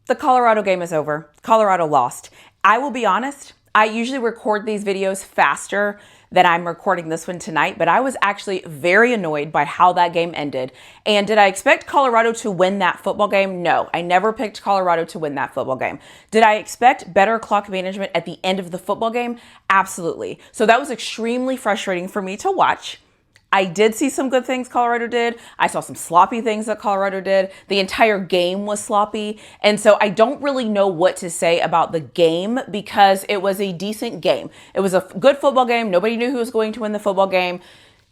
The Colorado game is over. Colorado lost. I will be honest, I usually record these videos faster than I'm recording this one tonight, but I was actually very annoyed by how that game ended. And did I expect Colorado to win that football game? No, I never picked Colorado to win that football game. Did I expect better clock management at the end of the football game? Absolutely. So that was extremely frustrating for me to watch. I did see some good things Colorado did. I saw some sloppy things that Colorado did. The entire game was sloppy. And so I don't really know what to say about the game because it was a decent game. It was a good football game. Nobody knew who was going to win the football game.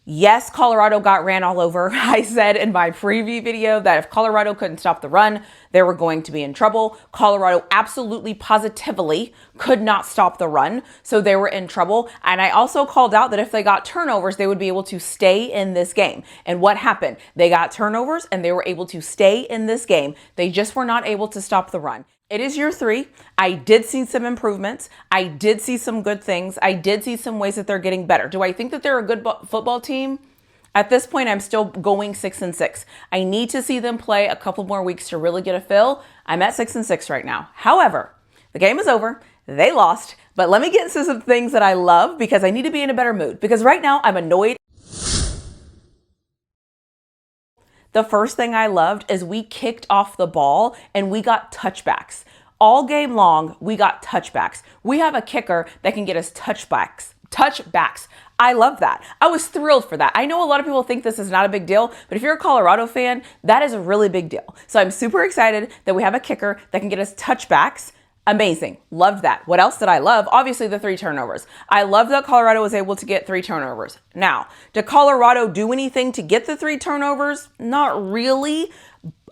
Yes, Colorado got ran all over. I said in my preview video that if Colorado couldn't stop the run, they were going to be in trouble. Colorado absolutely positively could not stop the run, so they were in trouble. And I also called out that if they got turnovers, they would be able to stay in this game. And what happened? They got turnovers and they were able to stay in this game. They just were not able to stop the run. It is year 3. I did see some improvements. I did see some good things. I did see some ways that they're getting better. Do I think that they're a good football team? At this point, I'm still going 6-6. I need to see them play a couple more weeks to really get a feel. I'm at 6-6 right now. However, the game is over. They lost, but let me get into some things that I love because I need to be in a better mood because right now I'm annoyed. The first thing I loved is we kicked off the ball and we got touchbacks. All game long, we got touchbacks. We have a kicker that can get us touchbacks. I love that. I was thrilled for that. I know a lot of people think this is not a big deal, but if you're a Colorado fan, that is a really big deal. So I'm super excited that we have a kicker that can get us touchbacks. Amazing. Loved that. What else did I love? Obviously the 3 turnovers. I love that Colorado was able to get 3 turnovers. Now, did Colorado do anything to get the 3 turnovers? Not really,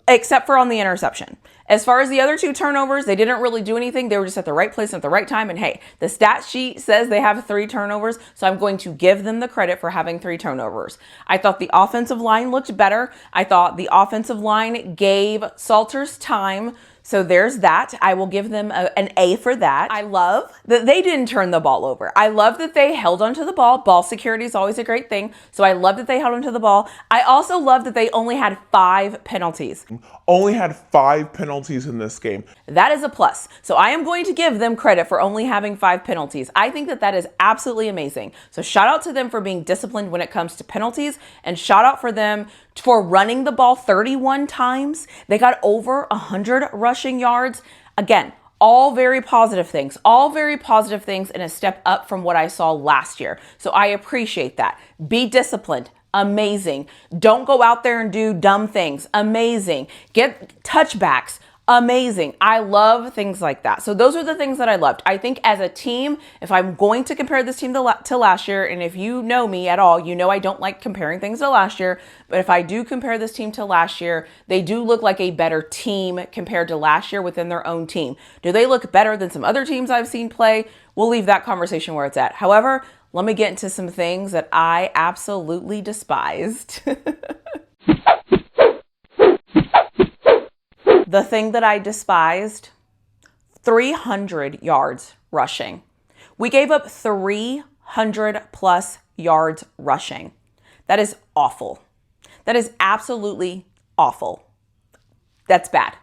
except for on the interception. As far as the other 2 turnovers, they didn't really do anything. They were just at the right place at the right time. And hey, the stat sheet says they have 3 turnovers, so I'm going to give them the credit for having 3 turnovers. I thought the offensive line looked better. I thought the offensive line gave Salters time. So there's that. I will give them an A for that. I love that they didn't turn the ball over. I love that they held onto the ball. Ball security is always a great thing. So I love that they held onto the ball. I also love that they only had 5 penalties. Only had 5 penalties in this game. That is a plus. So I am going to give them credit for only having 5 penalties. I think that that is absolutely amazing. So shout out to them for being disciplined when it comes to penalties and shout out for them for running the ball 31 times. They got over 100 rushing yards. Again, all very positive things and a step up from what I saw last year. So I appreciate that. Be disciplined. Amazing. Don't go out there and do dumb things. Amazing. Get touchbacks. Amazing. I love things like that. So those are the things that I loved. I think as a team, if I'm going to compare this team to last year, and if you know me at all, you know I don't like comparing things to last year, but if I do compare this team to last year, they do look like a better team compared to last year within their own team. Do they look better than some other teams I've seen play? We'll leave that conversation where it's at. However, let me get into some things that I absolutely despised. The thing that I despised, 300 yards rushing. We gave up 300 plus yards rushing. That is awful. That is absolutely awful. That's bad.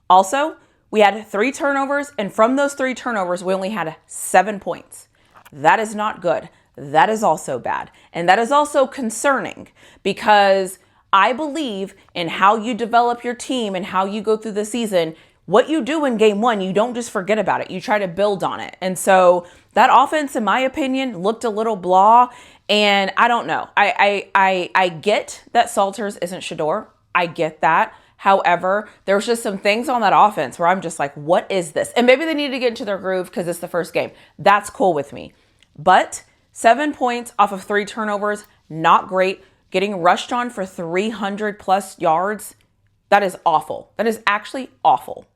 Also, we had 3 turnovers, and from those 3 turnovers, we only had 7 points. That is not good. That is also bad. And that is also concerning because I believe in how you develop your team and how you go through the season. What you do in game 1, you don't just forget about it. You try to build on it. And so that offense, in my opinion, looked a little blah. And I don't know. I get that Salters isn't Shador. I get that. However, there's just some things on that offense where I'm just like, what is this? And maybe they need to get into their groove because it's the first game. That's cool with me. But 7 points off of 3 turnovers, not great. Getting rushed on for 300 plus yards, that is awful. That is actually awful.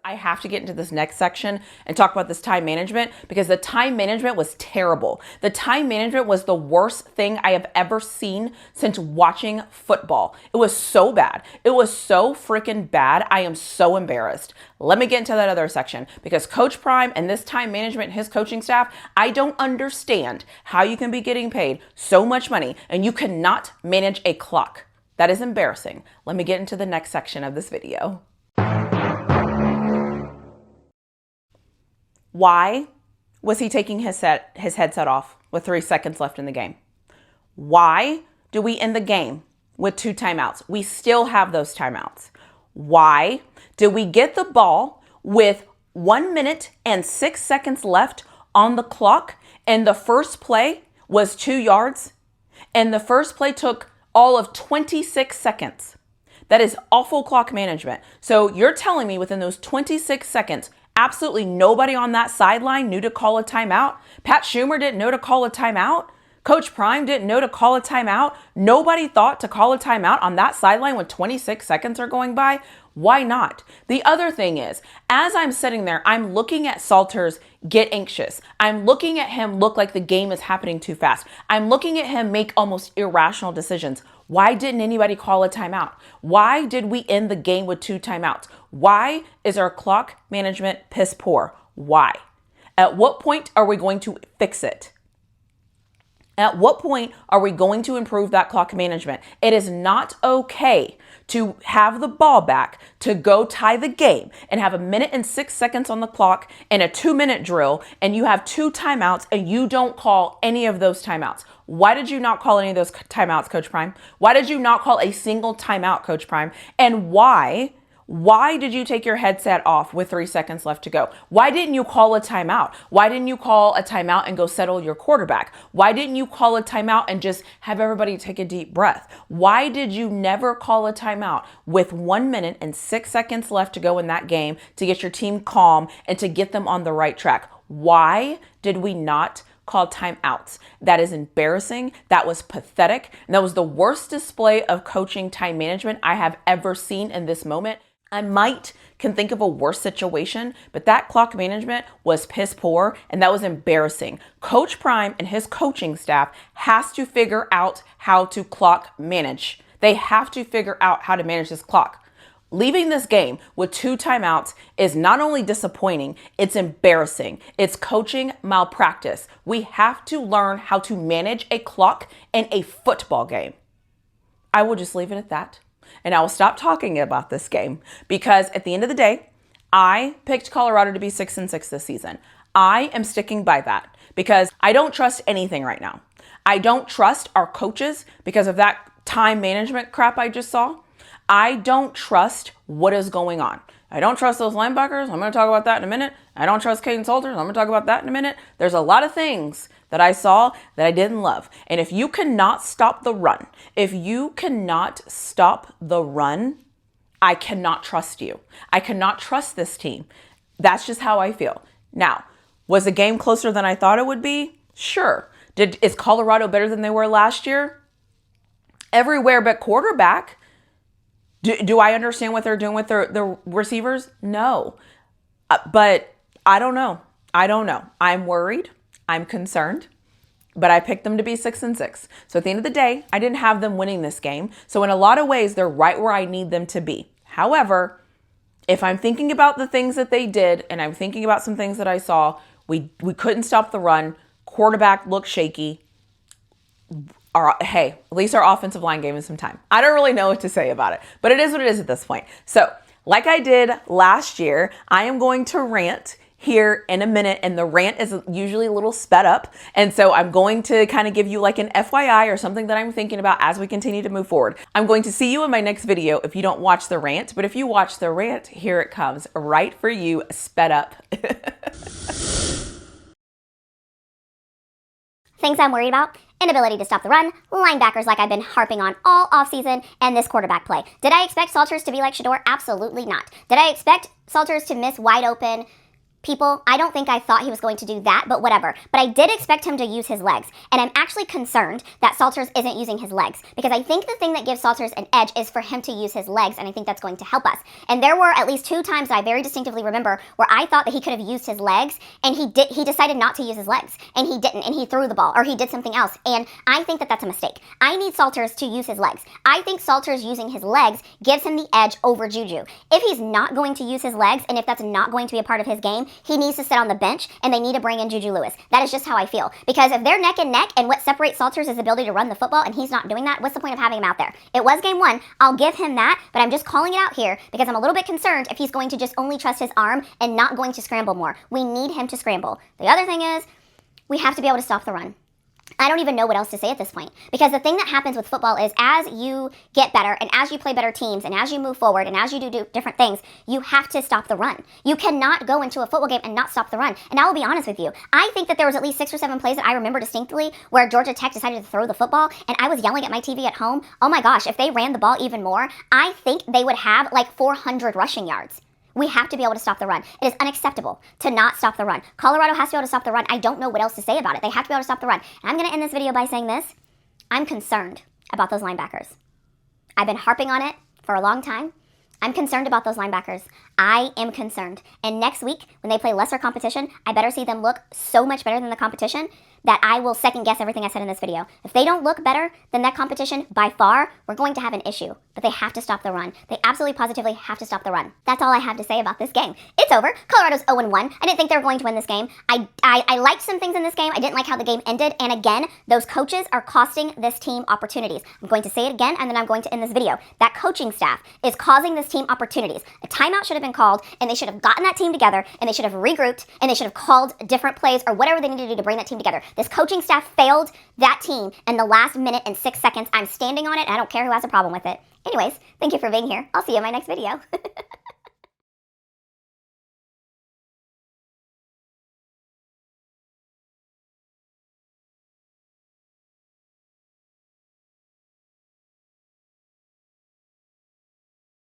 I have to get into this next section and talk about this time management because the time management was terrible. The time management was the worst thing I have ever seen since watching football. It was so bad. It was so freaking bad. I am so embarrassed. Let me get into that other section because Coach Prime and this time management, his coaching staff, I don't understand how you can be getting paid so much money and you cannot manage a clock. That is embarrassing. Let me get into the next section of this video. Why was he taking his headset off with 3 seconds left in the game? Why do we end the game with 2 timeouts? We still have those timeouts. Why did we get the ball with 1 minute and 6 seconds left on the clock and the first play was 2 yards and the first play took all of 26 seconds? That is awful clock management. So you're telling me within those 26 seconds, absolutely nobody on that sideline knew to call a timeout? Pat Schumer didn't know to call a timeout? Coach Prime didn't know to call a timeout? Nobody thought to call a timeout on that sideline when 26 seconds are going by? Why not? The other thing is, as I'm sitting there, I'm looking at Salters get anxious. I'm looking at him look like the game is happening too fast. I'm looking at him make almost irrational decisions. Why didn't anybody call a timeout? Why did we end the game with 2 timeouts? Why is our clock management piss poor? Why? At what point are we going to fix it? At what point are we going to improve that clock management? It is not okay to have the ball back to go tie the game and have 1 minute and 6 seconds on the clock and a 2-minute drill and you have 2 timeouts and you don't call any of those timeouts. Why did you not call any of those timeouts, Coach Prime? Why did you not call a single timeout, Coach Prime? And why did you take your headset off with 3 seconds left to go? Why didn't you call a timeout? Why didn't you call a timeout and go settle your quarterback? Why didn't you call a timeout and just have everybody take a deep breath? Why did you never call a timeout with 1 minute and 6 seconds left to go in that game to get your team calm and to get them on the right track? Why did we not call timeouts? That is embarrassing. That was pathetic. And that was the worst display of coaching time management I have ever seen in this moment. I can think of a worse situation, but that clock management was piss poor and that was embarrassing. Coach Prime and his coaching staff has to figure out how to clock manage. They have to figure out how to manage this clock. Leaving this game with 2 timeouts is not only disappointing, it's embarrassing. It's coaching malpractice. We have to learn how to manage a clock in a football game. I will just leave it at that. And I will stop talking about this game because at the end of the day, I picked Colorado to be 6-6 this season. I am sticking by that because I don't trust anything right now. I don't trust our coaches because of that time management crap I just saw. I don't trust what is going on. I don't trust those linebackers. I'm going to talk about that in a minute. I don't trust Caden Salters. I'm going to talk about that in a minute. There's a lot of things that I saw that I didn't love. And if you cannot stop the run, I cannot trust you. I cannot trust this team. That's just how I feel. Now, was the game closer than I thought it would be? Sure. Is Colorado better than they were last year? Everywhere but quarterback. Do I understand what they're doing with their receivers? No. But I don't know. I'm worried. I'm concerned. But I picked them to be 6-6. So at the end of the day, I didn't have them winning this game. So in a lot of ways, they're right where I need them to be. However, if I'm thinking about the things that they did and I'm thinking about some things that I saw, we couldn't stop the run. Quarterback looked shaky. At least our offensive line gave us some time. I don't really know what to say about it, but it is what it is at this point. So like I did last year, I am going to rant here in a minute, and the rant is usually a little sped up. And so I'm going to kind of give you like an FYI or something that I'm thinking about as we continue to move forward. I'm going to see you in my next video if you don't watch the rant, but if you watch the rant, here it comes right for you, sped up. Things I'm worried about: inability to stop the run, linebackers like I've been harping on all offseason, and this quarterback play. Did I expect Salters to be like Shedeur? Absolutely not. Did I expect Salters to miss wide open people? I don't think I thought he was going to do that, but whatever. But I did expect him to use his legs. And I'm actually concerned that Salters isn't using his legs, because I think the thing that gives Salters an edge is for him to use his legs, and I think that's going to help us. And there were at least 2 times that I very distinctively remember where I thought that he could have used his legs, and he decided not to use his legs, and he didn't, and he threw the ball, or he did something else. And I think that that's a mistake. I need Salters to use his legs. I think Salters using his legs gives him the edge over Juju. If he's not going to use his legs, and if that's not going to be a part of his game, he needs to sit on the bench and they need to bring in Juju Lewis. That is just how I feel. Because if they're neck and neck and what separates Salters is his ability to run the football and he's not doing that, what's the point of having him out there? It was game one. I'll give him that, but I'm just calling it out here because I'm a little bit concerned if he's going to just only trust his arm and not going to scramble more. We need him to scramble. The other thing is, we have to be able to stop the run. I don't even know what else to say at this point. Because the thing that happens with football is as you get better and as you play better teams and as you move forward and as you do different things, you have to stop the run. You cannot go into a football game and not stop the run. And I will be honest with you. I think that there was at least 6 or 7 plays that I remember distinctly where Georgia Tech decided to throw the football and I was yelling at my TV at home, oh my gosh, if they ran the ball even more, I think they would have like 400 rushing yards. We have to be able to stop the run. It is unacceptable to not stop the run. Colorado has to be able to stop the run. I don't know what else to say about it. They have to be able to stop the run. And I'm going to end this video by saying this. I'm concerned about those linebackers. I've been harping on it for a long time. I'm concerned about those linebackers. I am concerned. And next week, when they play lesser competition, I better see them look so much better than the competition that I will second guess everything I said in this video. If they don't look better than that competition by far, we're going to have an issue. But they have to stop the run. They absolutely positively have to stop the run. That's all I have to say about this game. It's over. Colorado's 0-1. I didn't think they were going to win this game. I liked some things in this game. I didn't like how the game ended. And again, those coaches are costing this team opportunities. I'm going to say it again, and then I'm going to end this video. That coaching staff is causing this team opportunities. A timeout should have been called, and they should have gotten that team together, and they should have regrouped, and they should have called different plays or whatever they needed to do to bring that team together. This coaching staff failed that team in the last minute and 6 seconds. I'm standing on it. I don't care who has a problem with it. Anyways, thank you for being here. I'll see you in my next video.